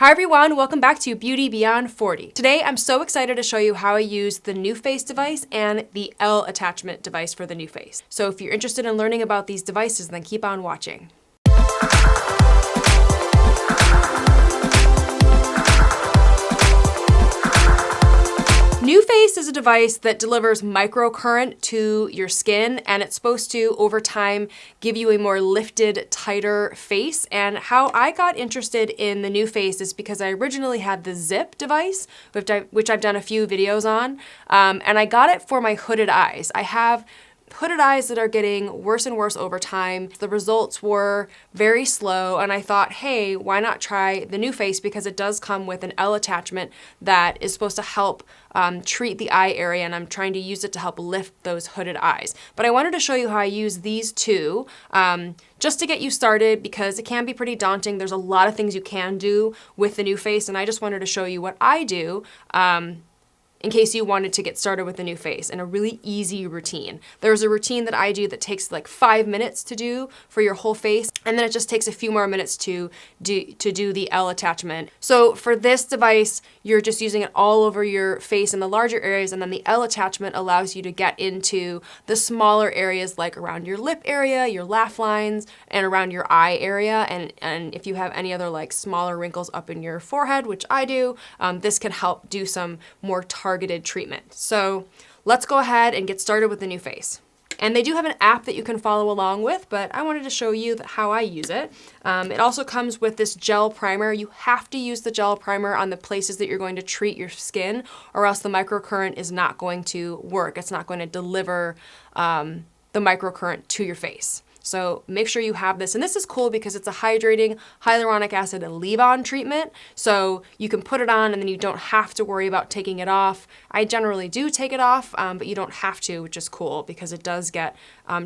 Hi everyone, welcome back to Beauty Beyond 40. Today I'm so excited to show you how I use the NuFace device and the L attachment device for the NuFace. So if you're interested in learning about these devices, then keep on watching. NuFace is a device that delivers microcurrent to your skin, and it's supposed to, over time, give you a more lifted, tighter face. And how I got interested in the NuFace is because I originally had the Zip device, which I've done a few videos on, and I got it for my hooded eyes. I have hooded eyes that are getting worse and worse over time. The results were very slow, and I thought, hey, why not try the NuFace, because it does come with an L attachment that is supposed to help treat the eye area, and I'm trying to use it to help lift those hooded eyes. But I wanted to show you how I use these two just to get you started, because it can be pretty daunting. There's a lot of things you can do with the NuFace, and I just wanted to show you what I do in case you wanted to get started with the NuFace in a really easy routine. There's a routine that I do that takes like 5 minutes to do for your whole face, and then it just takes a few more minutes to do the L attachment. So for this device, you're just using it all over your face in the larger areas, and then the L attachment allows you to get into the smaller areas like around your lip area, your laugh lines, and around your eye area. And if you have any other like smaller wrinkles up in your forehead, which I do, this can help do some more targeted treatment. So let's go ahead and get started with the NuFace. And they do have an app that you can follow along with, but I wanted to show you how I use it. It also comes with this gel primer. You have to use the gel primer on the places that you're going to treat your skin, or else the microcurrent is not going to work. It's not going to deliver the microcurrent to your face. So make sure you have this. And this is cool because it's a hydrating hyaluronic acid leave-on treatment. So you can put it on and then you don't have to worry about taking it off. I generally do take it off, but you don't have to, which is cool because it does get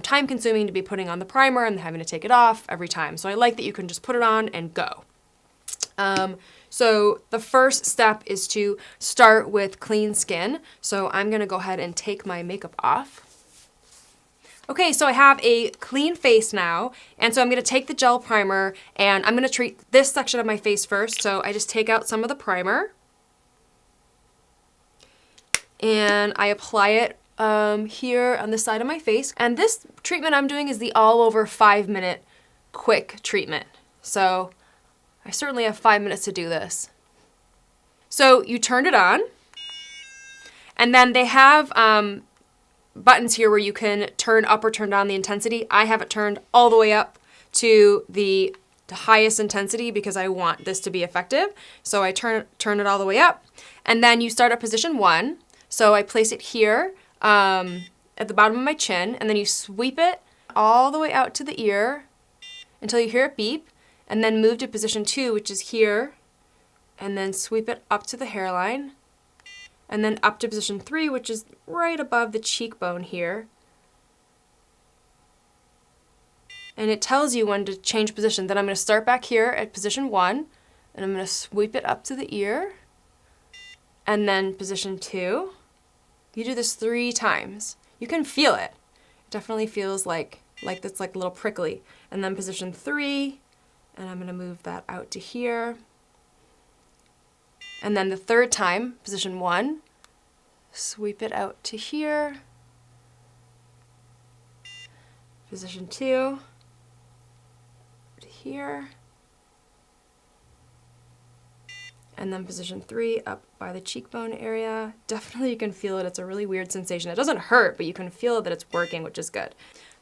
time consuming to be putting on the primer and having to take it off every time. So I like that you can just put it on and go. So the first step is to start with clean skin. So I'm gonna go ahead and take my makeup off. Okay, so I have a clean face now, and so I'm gonna take the gel primer and I'm gonna treat this section of my face first. So I just take out some of the primer and I apply it here on the side of my face. And this treatment I'm doing is the all over 5-minute quick treatment. So I certainly have 5 minutes to do this. So you turned it on, and then they have buttons here where you can turn up or turn down the intensity. I have it turned all the way up to the highest intensity because I want this to be effective. So I turn it all the way up, and then you start at position 1. So I place it here at the bottom of my chin, and then you sweep it all the way out to the ear until you hear it beep, and then move to position 2, which is here, and then sweep it up to the hairline, and then up to position 3, which is right above the cheekbone here. And it tells you when to change position. Then I'm going to start back here at position 1, and I'm going to sweep it up to the ear, and then position 2. You do this 3 times. You can feel it. It definitely feels like it's like a little prickly. And then position 3, and I'm going to move that out to here. And then the 3rd time, position 1, sweep it out to here. Position 2, to here. And then position 3, up by the cheekbone area. Definitely you can feel it. It's a really weird sensation. It doesn't hurt, but you can feel that it's working, which is good.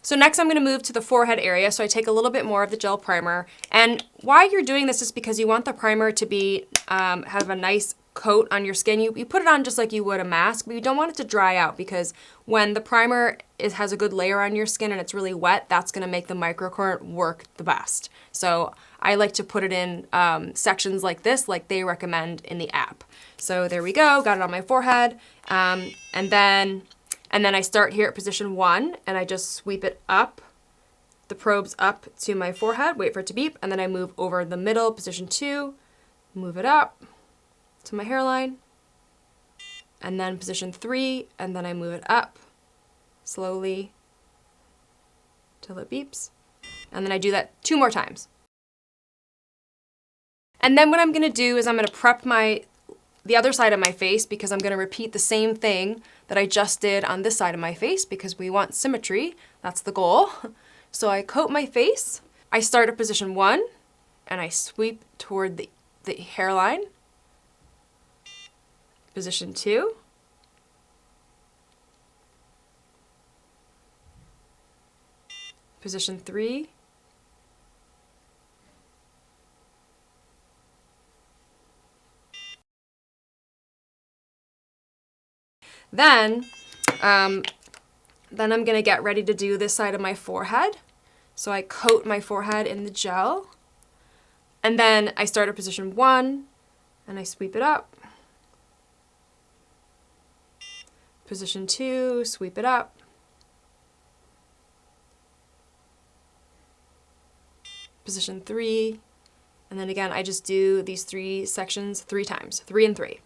So next I'm going to move to the forehead area. So I take a little bit more of the gel primer. And why you're doing this is because you want the primer to be have a nice coat on your skin. You put it on just like you would a mask, but you don't want it to dry out, because when the primer has a good layer on your skin and it's really wet, that's going to make the microcurrent work the best. So I like to put it in sections like this, like they recommend in the app. So there we go, got it on my forehead. And then I start here at position 1, and I just sweep it up, the probes up to my forehead, wait for it to beep, and then I move over the middle, position 2, move it up to my hairline, and then position 3, and then I move it up slowly till it beeps, and then I do that 2 more times. And then what I'm gonna do is I'm gonna prep the other side of my face, because I'm gonna repeat the same thing that I just did on this side of my face, because we want symmetry. That's the goal. So I coat my face. I start at position 1 and I sweep toward the hairline. Position 2. Position 3. Then I'm gonna get ready to do this side of my forehead. So I coat my forehead in the gel. And then I start at position 1 and I sweep it up. Position 2, sweep it up. Position 3. And then again, I just do these 3 sections 3 times, 3 and 3.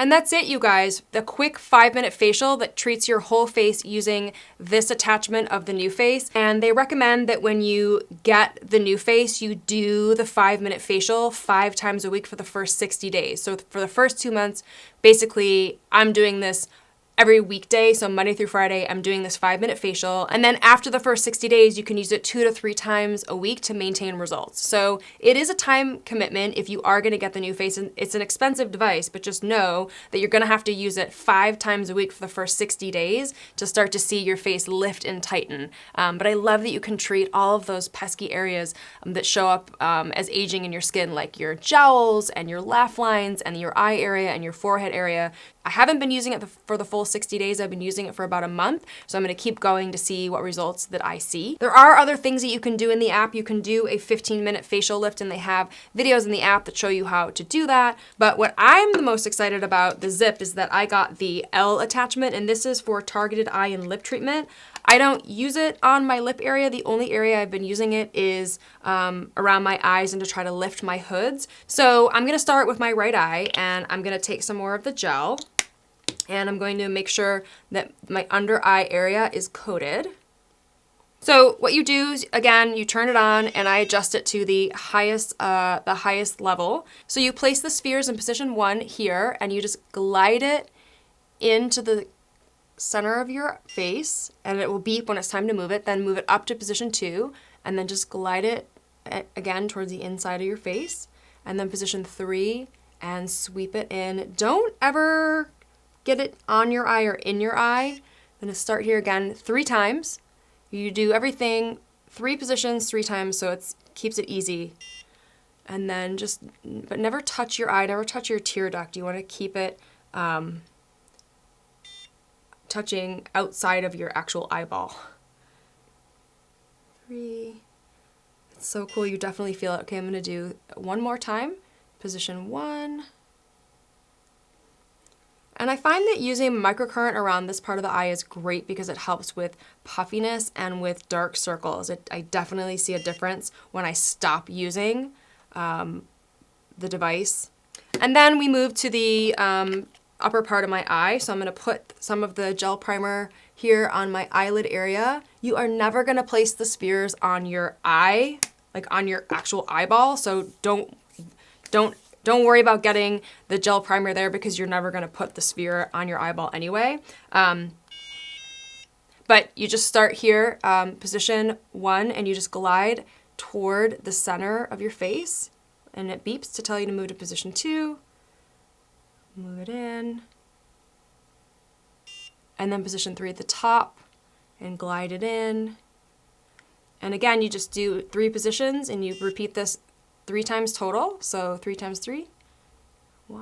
And that's it, you guys. The quick 5-minute facial that treats your whole face using this attachment of the NuFace. And they recommend that when you get the NuFace, you do the 5-minute facial 5 times a week for the first 60 days. So for the first 2 months, basically, I'm doing this every weekday, so Monday through Friday, I'm doing this 5-minute facial. And then after the first 60 days, you can use it 2 to 3 times a week to maintain results. So it is a time commitment if you are gonna get the NuFace, and it's an expensive device, but just know that you're gonna have to use it 5 times a week for the first 60 days to start to see your face lift and tighten. But I love that you can treat all of those pesky areas that show up as aging in your skin, like your jowls and your laugh lines and your eye area and your forehead area. I haven't been using it for the full 60 days. I've been using it for about a month, so I'm gonna keep going to see what results that I see. There are other things that you can do in the app. You can do a 15-minute facial lift, and they have videos in the app that show you how to do that. But what I'm the most excited about, the zip, is that I got the L attachment, and this is for targeted eye and lip treatment. I don't use it on my lip area. The only area I've been using it is around my eyes and to try to lift my hoods. So I'm gonna start with my right eye, and I'm gonna take some more of the gel, and I'm going to make sure that my under eye area is coated. So what you do is, again, you turn it on, and I adjust it to the highest level. So you place the spheres in position 1 here, and you just glide it into the center of your face, and it will beep when it's time to move it. Then move it up to position 2, and then just glide it again towards the inside of your face. And then position 3, and sweep it in. Don't ever get it on your eye or in your eye. I'm gonna start here again 3 times. You do everything 3 positions 3 times, so it keeps it easy. And then but never touch your eye, never touch your tear duct. You wanna keep it touching outside of your actual eyeball. 3. It's so cool, you definitely feel it. Okay, I'm gonna do 1 more time. Position 1. And I find that using microcurrent around this part of the eye is great because it helps with puffiness and with dark circles. I definitely see a difference when I stop using the device. And then we move to the upper part of my eye. So I'm gonna put some of the gel primer here on my eyelid area. You are never gonna place the spheres on your eye, like on your actual eyeball. So don't worry about getting the gel primer there, because you're never gonna put the sphere on your eyeball anyway. But you just start here, position 1, and you just glide toward the center of your face, and it beeps to tell you to move to position 2. Move it in. And then position 3 at the top, and glide it in. And again, you just do 3 positions, and you repeat this 3 times total, so 3 times 3. 1.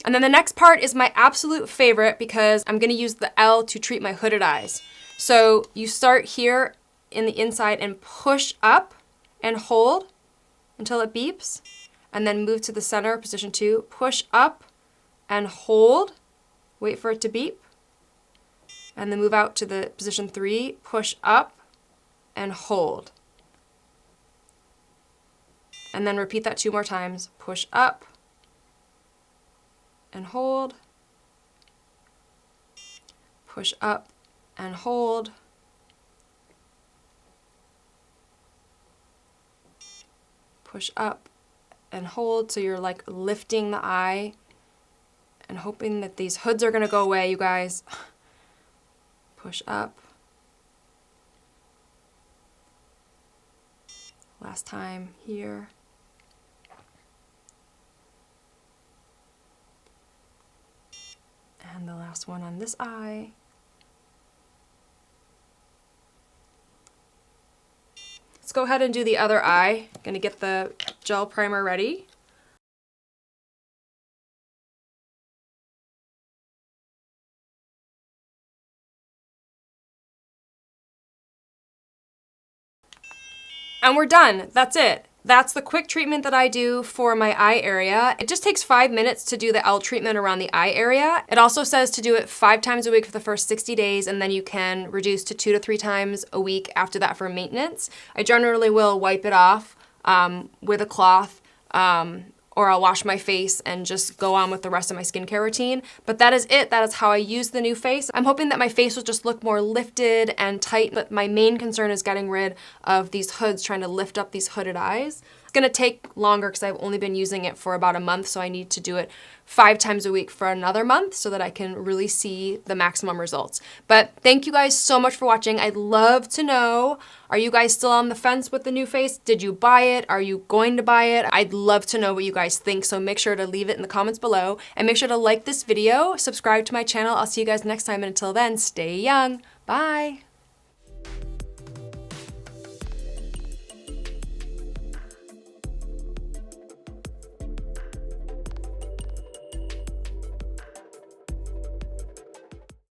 And then the next part is my absolute favorite, because I'm gonna use the L to treat my hooded eyes. So you start here in the inside and push up and hold until it beeps, and then move to the center, position 2, push up and hold, wait for it to beep, and then move out to the position 3, push up and hold. And then repeat that 2 more times. Push up and hold. Push up and hold. push up and hold, so you're like lifting the eye and hoping that these hoods are gonna go away, you guys. Push up. Last time here. And the last one on this eye. Let's go ahead and do the other eye. Gonna get the gel primer ready. And we're done. That's it. That's the quick treatment that I do for my eye area. It just takes 5 minutes to do the L treatment around the eye area. It also says to do it 5 times a week for the first 60 days, and then you can reduce to 2 to 3 times a week after that for maintenance. I generally will wipe it off with a cloth, or I'll wash my face and just go on with the rest of my skincare routine. But that is it. That is how I use the NuFace. I'm hoping that my face will just look more lifted and tight, but my main concern is getting rid of these hoods, trying to lift up these hooded eyes. It's gonna take longer because I've only been using it for about a month, so I need to do it 5 times a week for another month so that I can really see the maximum results. But thank you guys so much for watching. I'd love to know, are you guys still on the fence with the NuFace? Did you buy it? Are you going to buy it? I'd love to know what you guys think, so make sure to leave it in the comments below, and make sure to like this video, subscribe to my channel. I'll see you guys next time, and until then, stay young. Bye.